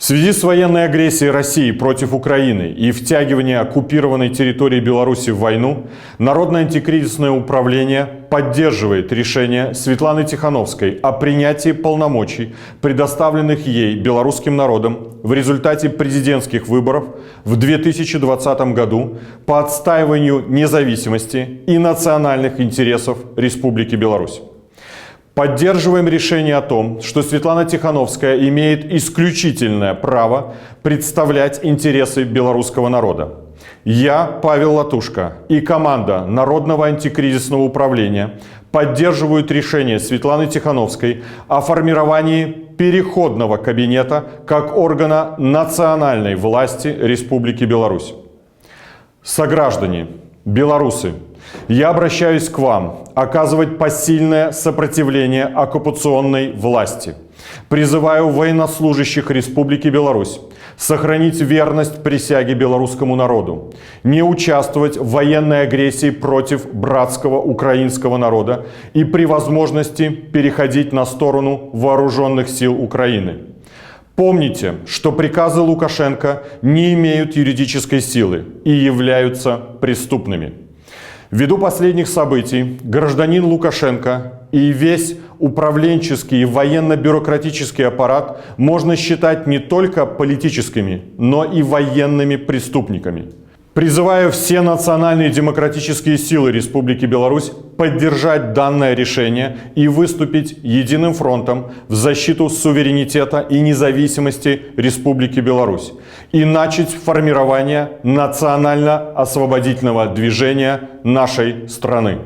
связи с военной агрессией России против Украины и втягивания оккупированной территории Беларуси в войну, Народное антикризисное управление поддерживает решение Светланы Тихановской о принятии полномочий, предоставленных ей белорусским народом в результате президентских выборов в 2020 году по отстаиванию независимости и национальных интересов Республики Беларусь. Поддерживаем решение о том, что Светлана Тихановская имеет исключительное право представлять интересы белорусского народа. Я, Павел Латушко, и команда Народного антикризисного управления поддерживают решение Светланы Тихановской о формировании переходного кабинета как органа национальной власти Республики Беларусь. Сограждане, белорусы, я обращаюсь к вам оказывать посильное сопротивление оккупационной власти. Призываю военнослужащих Республики Беларусь сохранить верность присяге белорусскому народу, не участвовать в военной агрессии против братского украинского народа и при возможности переходить на сторону вооруженных сил Украины. Помните, что приказы Лукашенко не имеют юридической силы и являются преступными. Ввиду последних событий гражданин Лукашенко и весь управленческий и военно-бюрократический аппарат можно считать не только политическими, но и военными преступниками. Призываю все национальные демократические силы Республики Беларусь поддержать данное решение и выступить единым фронтом в защиту суверенитета и независимости Республики Беларусь и начать формирование национально-освободительного движения нашей страны.